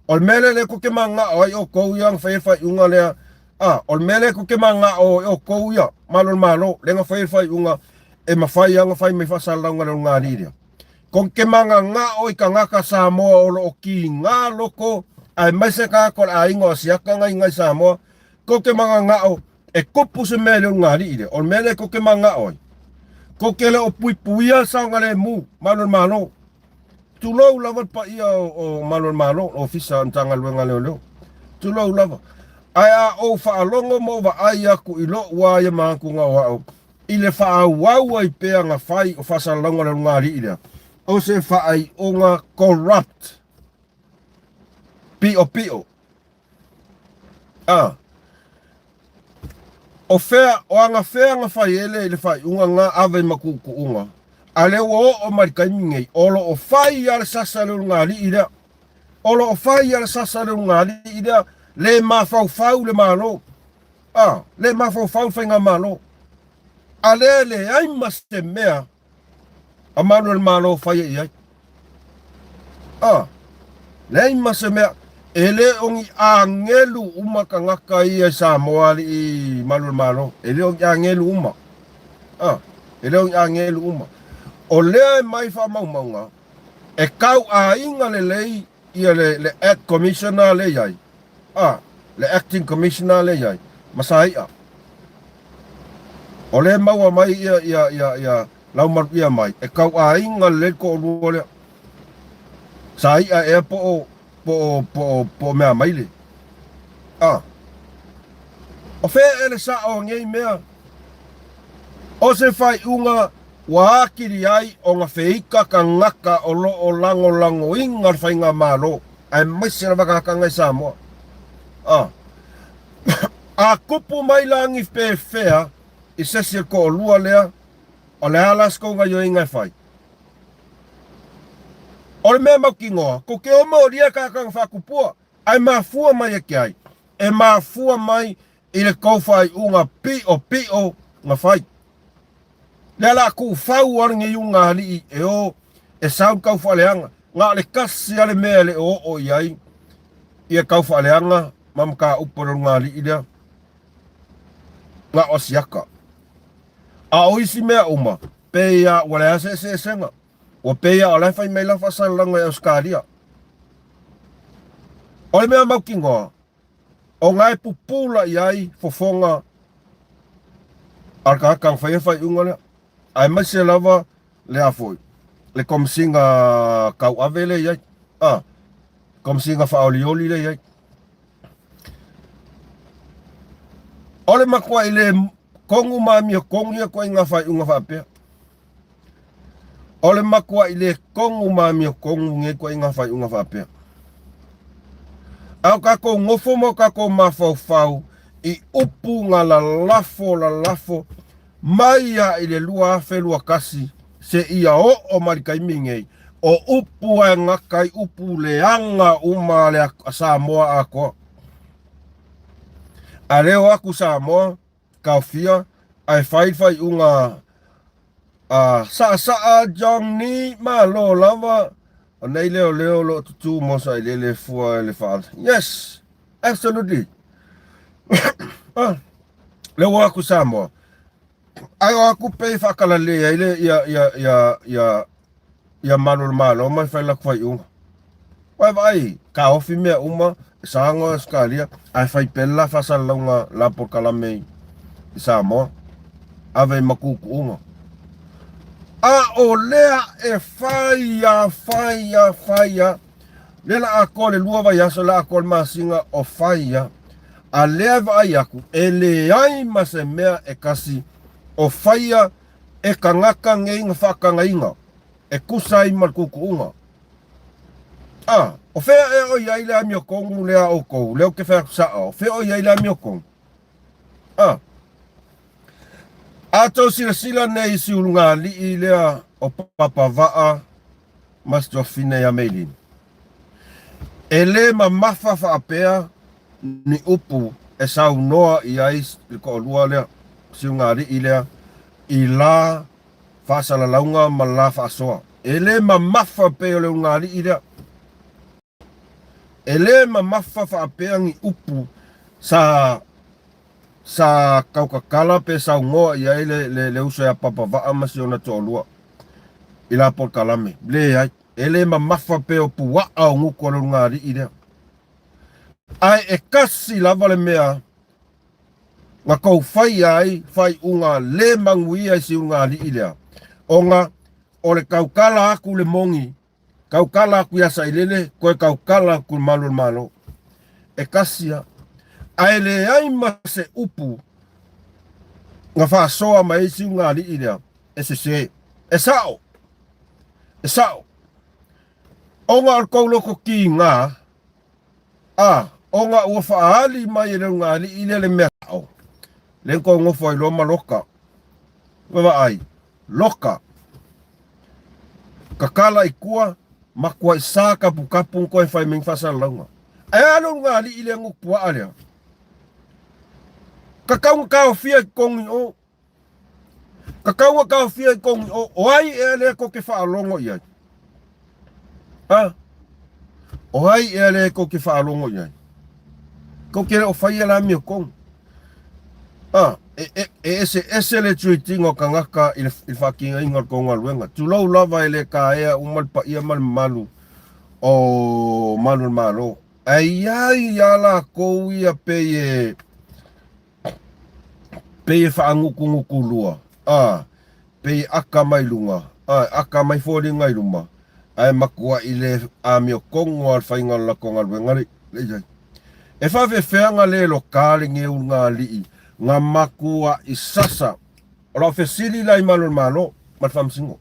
[SPEAKER 1] Ol mele le ko ke manga o o kou yang fai unga lea. Ol mele ko ke manga o kou ya. Malo lenga fai unga e mawhai anga fai me whasalau ngā ngāri ira. Ko ke manga ngā o i kangaka Samoa olo o ki ngā loko ai maise ka ko a ingo siaka ngai Samoa. Ko ke manga ngā o e kupu se mele ngāri ira. Ol mele ko ke manga o. Ko ke le o puipuia sa ngale mu malo. Tulou lava pa ia o malo o fisa antanga luenga leo. Tulou lava. Ai o whaalongo mo wa ai aku i lo ua ia māku ngā wao. I le whaawau ai pēa ngā whai o whasalonga leo ngāri ira. O se whaai o ngā corrupt. Pio. O anga whea ngā whai ele i le whai unga ngā awe makuku unga. A leo o marikai mingei. Olo o whai ala sasa leo ngāri ira. Olo o whai ala sasa leo ngāri ira. Le mawhau le malo. Le mawhau whai ngā malo. A le ai maste mea. A malo le malo whai e iai. Le ai maste mea. Ele ongi angelu uma ka ngaka ia Samoa i malo. Ele ongi angelu uma. Ele ongi angelu uma. O lea mai wha maunga. E kau a inga le lei ia le act commissioner le iai. Le acting commissioner le iai. Masai a. O le maua mai ia lau marpia mai. E kau a inga le ko rua lea. Sai a e po mea maile. O whea ele sa o ngei mea. O se whai unga waakiri ai o ngā whiika ka ngaka o lo o lango inga whai ngā malo. Ai maisira wakaka ngai Samoa. A kupu mai langi whea i sesi ko o lua lea. O le alas ko ngai o ingai whai. O le mea mau ki ngoa, ko ke o mo ria kakang whakupua, ai mafua mai e ki ai. E mafua mai i le kouwhai unga pio ngā whai. Le ala ku whau aringe i unga ali e o e sau kauwhaleanga. Ngā le kasi ale mea le o iai i e kauwhaleanga mamka uporo ngā ali i lea. Ngā o siaka. A oisi mea uma, pe ia wale ase senga. O peia o lai whai mei la whasalanga e Auskaria. O le mea mau ki ngoa. O ngai pupula i ai fofonga. Arka kang whai unga lea. Ai mai se lava le afoi. Le komsinga kau ave le iai. Komsinga whaolioli le iai. O le makua i le kongu mami o kongia kwa inga whai unga whapea. O le makua i le kongu mami o kongu nge kwa inga whai unga whapea. Au kako ngofo mo kako mawhau i upu ngā la lafo mai a i le lua whelua kasi se ia o marikai mingei o upu a ngakai upu le anga uma le Samoa ako. A leo aku Samoa kauwhia ai whai unga saa jong ni malo lava. Nei leo lo tutu mosa i le fua le whaal. Yes, absolutely. Leo aku Samoa. Ai aku pei whakala lea i le ia malo mai whai laku whai unga. Vai, ka ofi mea uma, saango Auskaria, ai whai pela whasalaunga lapor kalamei i Samoa. Ave makuku unga. O lea e whaia. Lela a kole lua vai aso la a kole masinga o whaia. A lea vai aku, e leai ma se mea e kasi o whaia e kangaka ngeinga whakanga inga. E kusai malkuku unga. O whea e o iai lea mio kongu lea o kou, leo ke whea kusaa o. Whea o iai lea mio kongu. Ato sila nei si ulunga li ilea o papa vaa mas jofine ya meilin. Ele mamafa faapea ni upu e sau noa i ais ko olua lea si unga li ilea i la fasala launga ma la fasoa. Ele mamafa pe o le unga li ilea. Ele mamafa faapea ni upu sa kaukakala pe sa ngoa ia le uso ya papa vaa masi ona to olua ila por kalame le ai ele mamafa pe o puwa au nguko le ngari ide ai e kasi lava le mea nga kou fai unga le mangui ai si unga li ide onga ole kaukala aku le mongi kaukala aku ya sailele koe kaukala ku malo e kasia ai le ai mase upu nga fa soa mai si nga li ida se e sao onga ko loko ki nga onga o fa ali mai le nga li ida le meo le ko ngo foi lo maloka wa ai loka kakala ikua makua isaka pukapu ko e fai ming fasa longa ai alo nga li ida ngo pua ale kakau ka fia kongi o kakau ka fia kongi o ai ele ko ke fa longo ia o ai ele ko ke fa longo ia ko ke o fai la mi kong ese le treating o kangaka il fucking ingor ko ngalwenga tu lo lava ele ka ia umal pa ia mal malu o malu ai ya la ko ia pe fa nguku lua pe aka mai lunga aka mai fori ngai luma ai makua ile amio kongo al fainga la konga ngari le e fa ve feanga le lokale nge unga li nga makua isasa ola fesili lai malo mal fam singo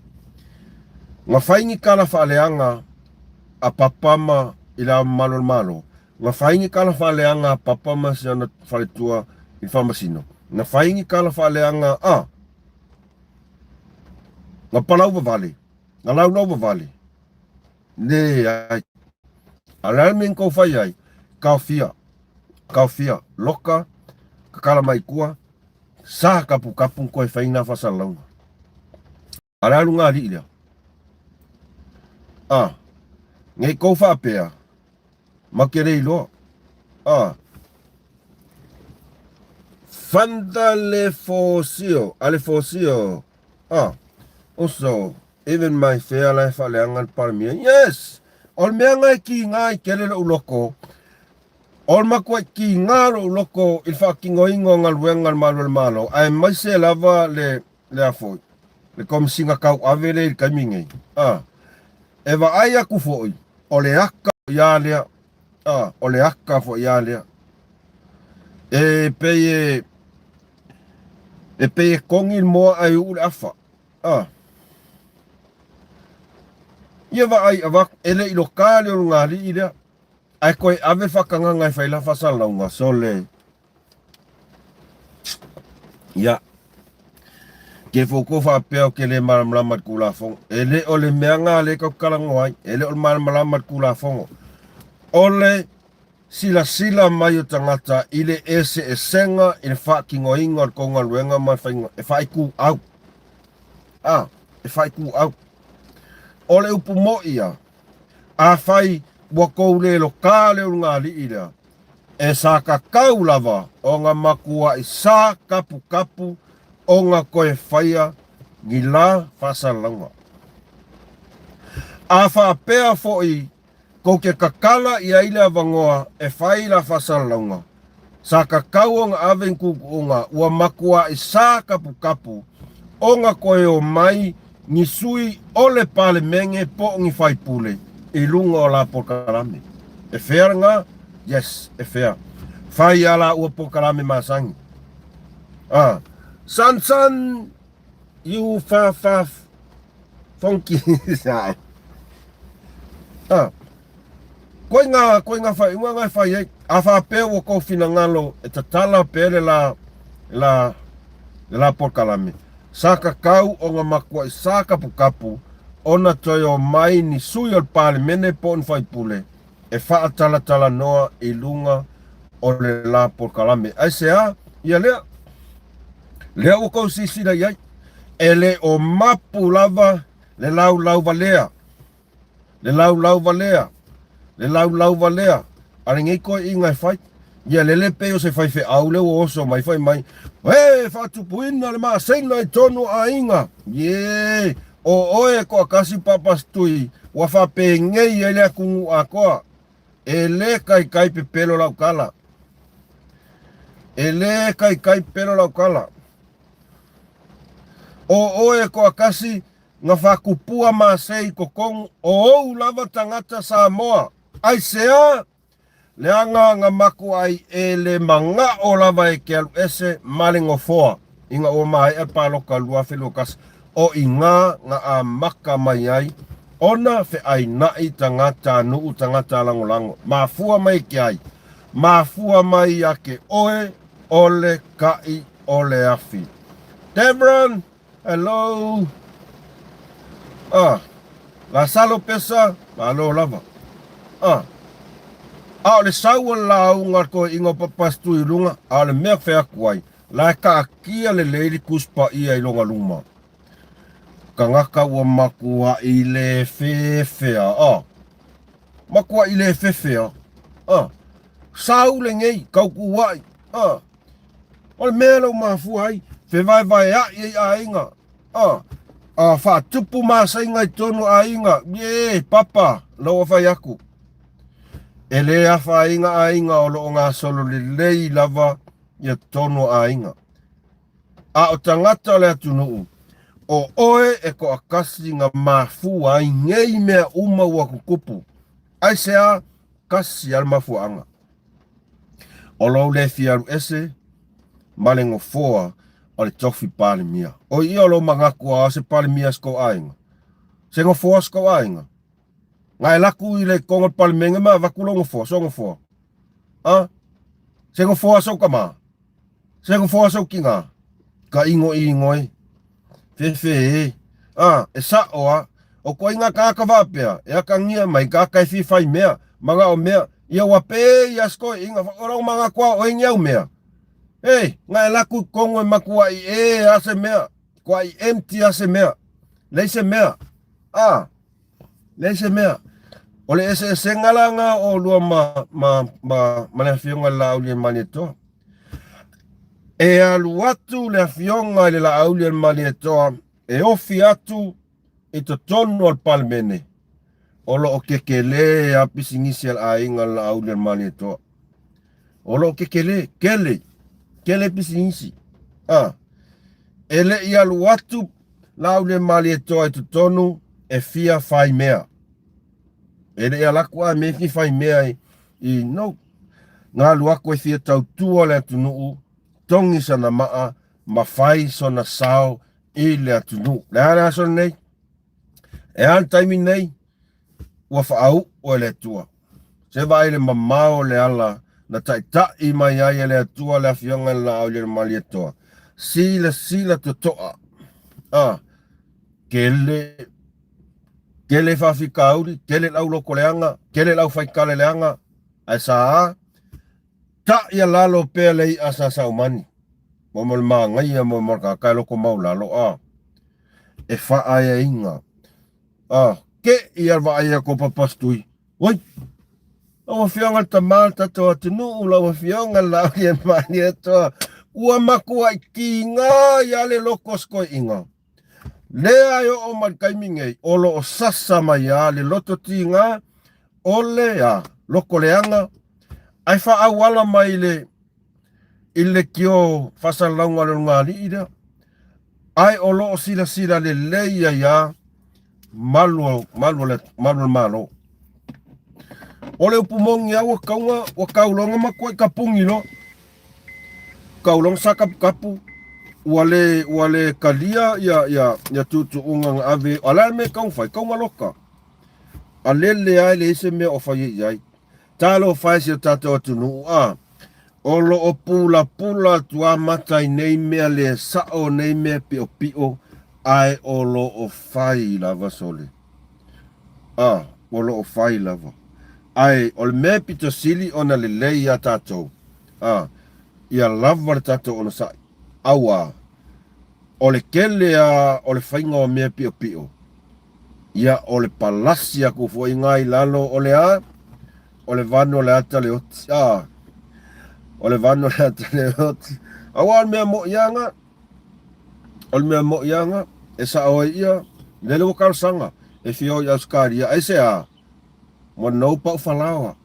[SPEAKER 1] nga faingi kala fa leanga a papama ila malo nga faingi kala fa leanga a papama sana faletua il famasino na faingi kala fa leanga nga palau vale nga lau vale ne ai alarmin ko fai ai kaufia loka kakala mai kua sa kapu ko e faina fa salau alalu nga li ia ngai ko fa pea makere lo Fanda le fosio. Also, even my fair life alangan parmia. Yes. Ol meanga ki ngai kele uloko. Ol makwa ki ngalo uloko il fucking oingo ngal wengal malo. Ai mai se lava le afoi. Le kom singa kau avele kamingai. Eva aya ku foi. Ole akka ya le. Ole akka fo ya le. E pe kongil mo ai ul afa. Ia va ai avak ele i lokale o ngari ida. Ai koe ave whakanga ngai whaila whasalaunga sole. Ia. Ke foko whapea ke le maramalamat kula fongo. Ele o le meanga le kau kalango ai. Ele o le maramalamat kula fongo. Ole sila mai o tangata ile ese e senga i le whakingo inga ko ngā luenga mai whainga e whaiku au. E whaiku au. Ole upu mo ia. A whai wakou le lokale o ngā li ira. E sa ka kau lava o ngā makua i sa kapu o ngā koe whaia ni la whasalanga. A whapea fo'i ko ke kakala i aile avangoa e whai la whasalanga. Sa ka kau o ngā avenkuku o ngā ua makua i sa kapu o ngā koe o mai ni sui ole pale menge po ngi whai pule i lunga o la pokarame. E whea ngā? Yes, e whea. Whai ala ua pokarame masangi. San, you funky. Koe ngā whai, unga ngai whai e, a wha pēo o kou whina ngalo, e ta tala pēle la la Port-Kalame. Saka kau o ngā makua I saka pukapu, ona toi o mai ni sui o pāle mene pōn whaipule, e whaatala noa I lunga o le la Port-Kalame. Ai sea, ia lea o kou sisira iai, e le o mapu lava, le lau valea, le lau valea, ale ngai koe I ngai whai, ia lele peo se whai au leo oso mai whai mai, he, whatupuina le maa seina I tonu a inga, ye, o oe ko kasi papastui, wa whape ngei ele a kungu a koa, e le kai pe pelo lau kala, e le kai pelo lau kala, o oe ko kasi nga whakupua maa sei kokong, o ou lava tangata Samoa, ai sea, leanga nga maku ai e le manga o lava e ke alu ese malingo foa. Inga o mai e paloka lua whilukas o inga nga a maka mai ai. Ona fe ai nai tangata nuu tangata lango. Mafua mai ke ai. Mafua mai ake oe ole kai ole afi. Devron, hello. La salo pesa, la lo lava. A le saua lau ngar ko ingo papastu I lunga, a le mea whea kuai, la ka akia le leili kuspa ia I longa luma. Ka ngaka ua makua I le whewhea, makua I le whewhea, sau le ngei, kau kuai, o le mea lau mafua ai, whewai a inga, wha tupu masa inga I tonu a inga, ye, papa, lau a whai aku. E le a inga o loo ngā solo le lei lava ia tono a inga. A o tangata le atunuu, o oe e ko akasi ngā mafu ai ngei mea uma ua kukupu. Ai sea kasi al mafu anga. O loo le fiaru ese, malengo foa o le tofi pale mia. O ia o loo mangaku a se pale mia sko a inga. Se ngo foa sko a inga. Ngai laku I le kongo palmenga ma vakulongo fo, songo fo. Sengo fo so kama. Sengo fo so kinga. Ka ingo I. Fe. E sa oa. O ko inga ka vapea. E ka ngia mai ka kai fi fai mea. Manga o mea. Ia wape ia sko inga. Orong manga kwa o inga o mea. Hey, ngai laku kongo makua I ase mea. Kwa I empty ase mea. Leise mea. Leise mea. Ole ese ngalanga o lua ma fionga la aulia manitoa. E alu atu le fionga le la aulia manitoa. E ofi atu I to tonu al palmene. Olo o kekele a pisingisi al ainga la aulia manitoa. Olo o kekele, kele pisingisi. Ele I alu atu la aulia manitoa I to tonu e fia fai mea. Ele ia laku a me fi fai mea I no. Ngā luako e fia tau tua le atunuu, tongi sana maa, ma fai sona sao I le atunuu. Le hana sona nei, e han taimi nei, ua whaau o le atua. Se vai le mamao le ala, na tai I mai ai le atua le afionga la au le mali atoa. Sila to toa. Kele whawhika auri, kele lau loko leanga, kele lau whaikale leanga, ai saa, ta ia lalo pea lei asa saumani. Momol maa ngai mo marka kai loko mau lalo, e whaaya inga. Ke ia waaya ko papastui. Oi, lau whionga tamal tato atinu, lau whionga lau ia mani atoa, ua makua I ki ngā iale loko skoi inga. Lea yo o markaimingei, olo o sasa mai a le loto tinga, ole a loko leanga, ai wha awala mai le kio whasalaunga le ngāri ira, ai olo o sila le leia ya, malo. Ole upumongi a wa kaulonga makua I kapungi lo, kaulong saka kapu, wale kalia ya tutu ungang ave ala me kong fai kong maloka alele ai le se me o fai yai talo fai se tato tunu Olo o pula pula tua matai nei mea le sao nei mea pio pio ai olo o fai lava sole. Olo o fai lava. Ai, o le mea pito sili ona le lei a tatou. Ia lava le tatou ona sai. Aua. O le kele a o le whainga o mea pio pio. Ia o le palasi a kufo ingai lalo o le a. O le vano le ata le oti. O le vano le ata le oti. Awa o mea mo ianga. O mea mo ianga. E sa oe ia. Lele o kalsanga. E fio i auskari. Ia ese a. Mo nou pau falawa.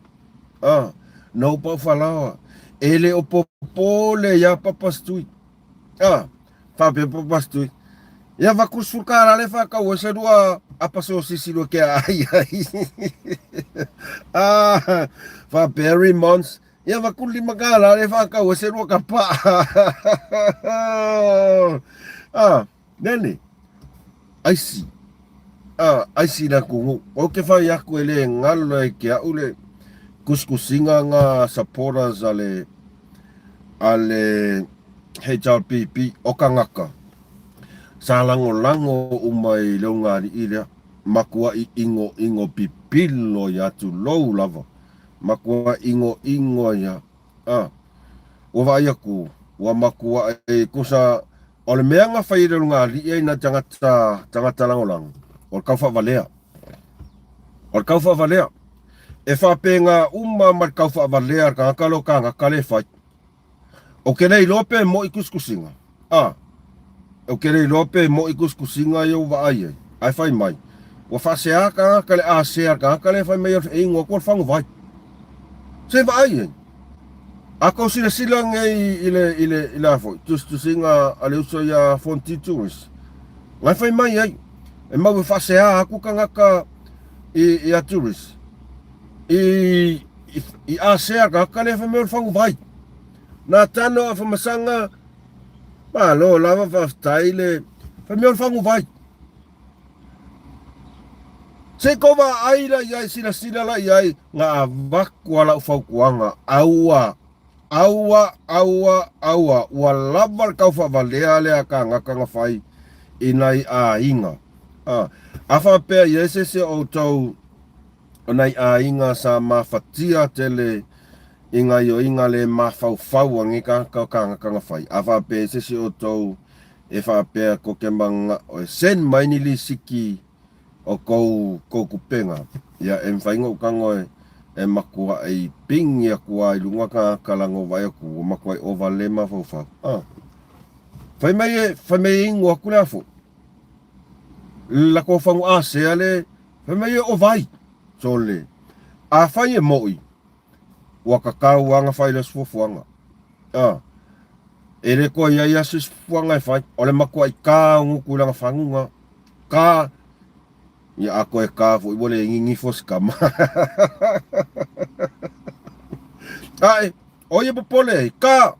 [SPEAKER 1] Nou pau falawa. Ele o popo le ia papastui. Fape papastui. Ia vakus fulkara le whakau. E sa dua apaso sisilo ke ai ai. Fape Mons. Ia vakuli magala le whakau. E sa dua kapa. Nene. Aisi. Aisi na kungu. O ke whai aku ele ngalo e ke au le kuskusinga nga supporters ale HRPP o ka ngaka. Sa lango umai leo ngari irea. Makua i ingo pipilo ya tu lou lava. Makua ingo ya. O vai aku. Wa makua e kusa. O le mea nga whai leo ngari e na tangata langolango. O le kauwha valea. E whapenga mar kauwha valea ka ngakalo ka ngakale whai. O kenei lope mo i kuskusinga. O kenei lope mo i kuskusinga i uwa ai. Ai whai mai. O whasea ka ngakale asea ka ngakale whai mai e ingo kua whangu vai. Se wa ai. Ako sila ile afo. Tusinga ale uso ya fonti tourist. Ngai whai mai ai. E mau whasea aku ka ngaka i a tourist. I asea ka kale wha mea whangu vai. Nā tano a whamasanga, lo lava whaftai le wha mea whangu vai. Se kova aira iai sila la iai ngā waku ala whaukuanga. Aua. Ua lava kau whavalea lea ka ngaka ngā whai inai a inga. Awha pēr iesese o tau onai a inga sa mawhatia tele inga le mawhauwhau angi ka ngaka whai. Awha pēr iesese o tau e wha pēr ko ke manga o e sen maini li siki o kou kupenga. Ia e mwhainga ukango e makua e pingi a kua i lunga ka kalango vai aku o makua e ova le mawhauwhau. Whai mai ingo aku le afu. La ko whangu asea le, whai mai e o vai, so le. A whai e moi, waka kau anga whai le suafuanga. E le ko ia ia suafuanga e whai, o le makua i kā nguku langa whangunga, kā, ia ako e kā fu i wole ngingi foskama. Ai, o ia popole, kā,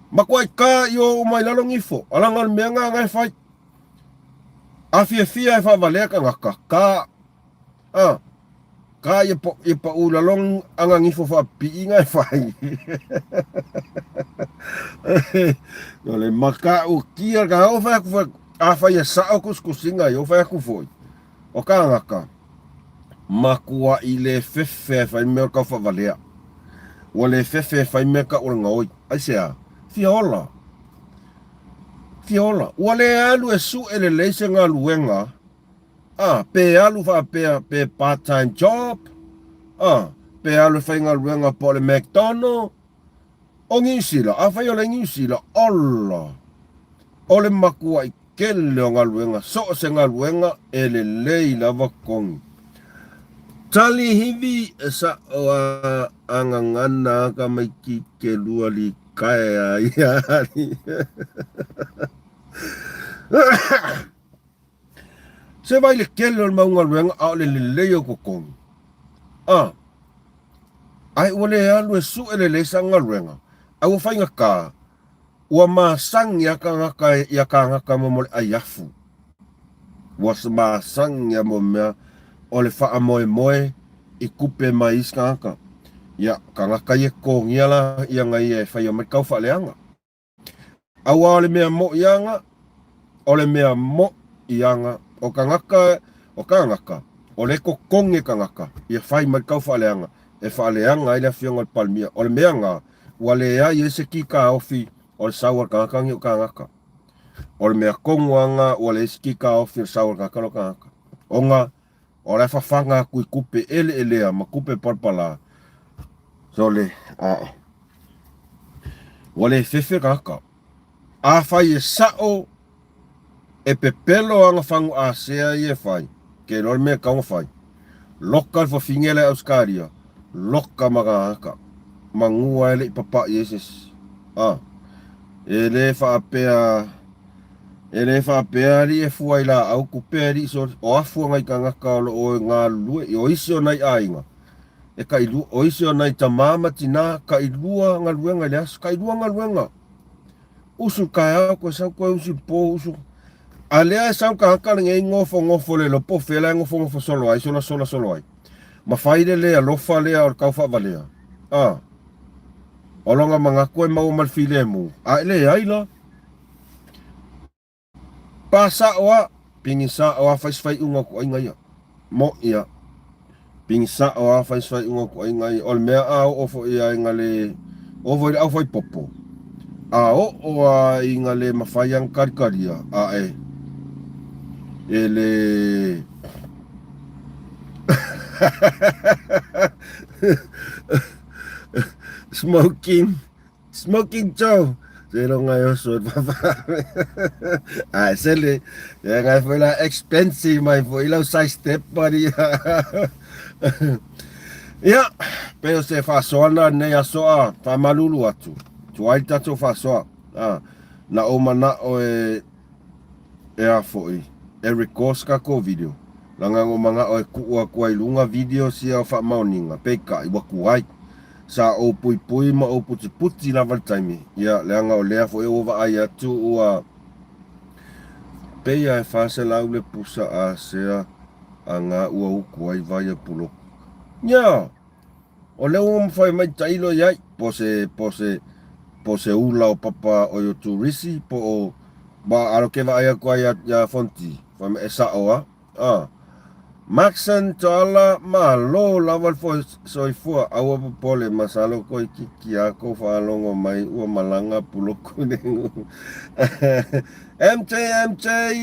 [SPEAKER 1] makua i kā i o umai lalo ngifo, alangal mea ngā ngai whai, a fia e whavalea ka ngaka, ka i pa ulalong anga ngifo whapi inga e whai. No le maka u kia ka o whai aku a whai e sao kuskusinga i o whai aku foi. O ka ngaka, makua i le whewhe e whai mea ka whavalea. O le whewhe e whai mea ka uranga oi. Ai sea, fiola. Ua le alu e su ele leise ngā luenga. Pe alu wha pe part-time job. Pe alu whai ngā luenga po le McDonald. O ngisila, whai o le ngisila, ola. O le makua i kele o ngā luenga. So se ngā luenga e le lei lava kongi. Tali hivi e sa o anga ngana ka mai ki ke lua li kaya iari. Se vai le kele o maunga luenga au le leo kokong. Ai ua le alu e su e le leisa ngā luenga. Au whainga ka. Ua maasang ia ka ngaka mo ai afu. Ua sa maasang ia mo mea o le wha moe i kupe mai iska ngaka. ia kangaka ia kongia la ia ngai e whai o mai kau whaleanga. Awa ole mea mo ianga, ole mea mo ianga, o kangaka, ole ko konge kangaka, ia whai mai kau whaleanga, e whaleanga ila whionga palmia, ole mea ngā, wale ia i se ki ka ofi, ole sawa kangaka ngi o kangaka. Ole mea konguanga, wale se ki ka ofi, sawa kangaka. Onga, ole whawhanga kui kupe elea, ma kupe palpala. Sole, wale fefe kangaka. A whai e sao, e pepelo anga whangu a sea i e whai. Ke lor mea kaunga whai. Loka fa fingele auskaria. Loka magahaka. Mangua ele i papa Yesus. Ele whaapea ri e fuai la au kupea ri so o afua ngai ka ngaka o ngā lue. I o isi o nai ainga. E ka ilu o isi o nai tamama tina ka ilua ngā luenga le asu. Ka ilua ngā luenga. Usu kai au ko sau ko usu po usu. Alea sau ka haka nge ngofo le lopo fela ngofo solo ai solo ai. Ma faile le alofa le o kau fa valea. Olonga mga koe mau malfile mu. Le ai la. Pasa oa pingisa oa fai unga ko ai ngai. Mo ia. Pingisa oa fai unga ko ai ngai. Ol mea au ofo ia ngale ofo au fai popo. Oa inga le mawhaiang karikaria. Ele Smoking Joe. Zero ngayon so sele. Ngai foi la expensive mai foi la size step body. Ya, pero se fasona ne asoa fa malulu atu. Tuai tato fasoa. Na omana o e a foi. Record ko video. Langa ngomanga o kuua kuai lunga video si au fa mauninga peka i wakuai. Sa o pui ma o puti la valtaimi. Ia leanga o lea foi ova ai atu ua peia e fase lau le pusa a sea a ngā ua ukuai vai a pulo. Ia, o leo mfai mai tailo iai pose ula o papa o yo turisi po o ba alo ke vai a kuai ya fonti. Fai e sa oa. Maxan tala malo lawal fo soifua awa pole masalo ko kiki ako falongo mai ua malanga pulo kuning. MJ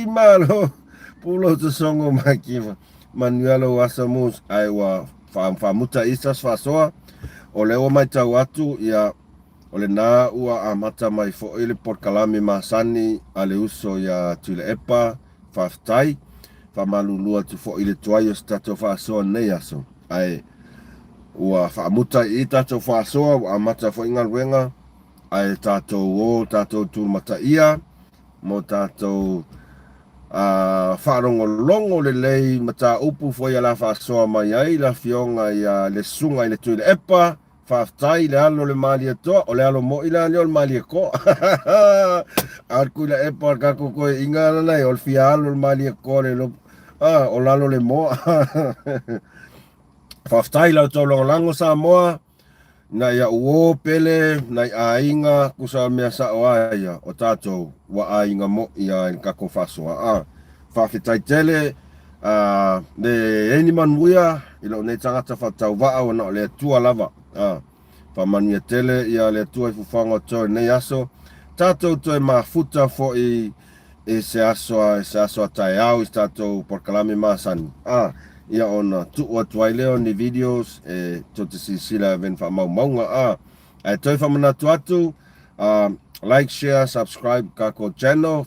[SPEAKER 1] malo pulo tu songo makiva manuelo wasamus aiwa famuta isas fasoa ole o mai tau atu ia ole na ua amata mai fo ile por kalami masani ale uso ya tule epa faftai fa malulua tu fo ile toyo stato fa so nei aso ai ua fa muta I tato fa so amata fo ingal wenga ai tato tu mata ia mo tato fa longo le lei mata upu fo ia la fa so mai ai la fionga ia le sunga ile tu le epa fa tai le alo le mali to o le alo mo ila le mali ko ar ku le epa ka ko ingala lai ol fialo le mali ko le lo o lalo le moa. Whaftai lau tau lango sa moa. Na ia uo pele, na ainga kusa mea sa o aia. O tātou wa ainga mo ia in kako whasoa. Whawhitai tele, le eni manuia, ilo ne tangata whatau waa o na o le tua lava. Whamanuia tele, ia le tua I fufanga toi nei aso. Tātou toi mafuta fo I se aso tai au stato por kalame masani ia ona tu o tuai leo ni videos to te sila ven fa maunga ai toi fa mana tuatu like share subscribe kako channel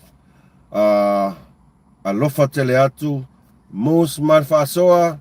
[SPEAKER 1] alofa tele atu mus mal fa soifua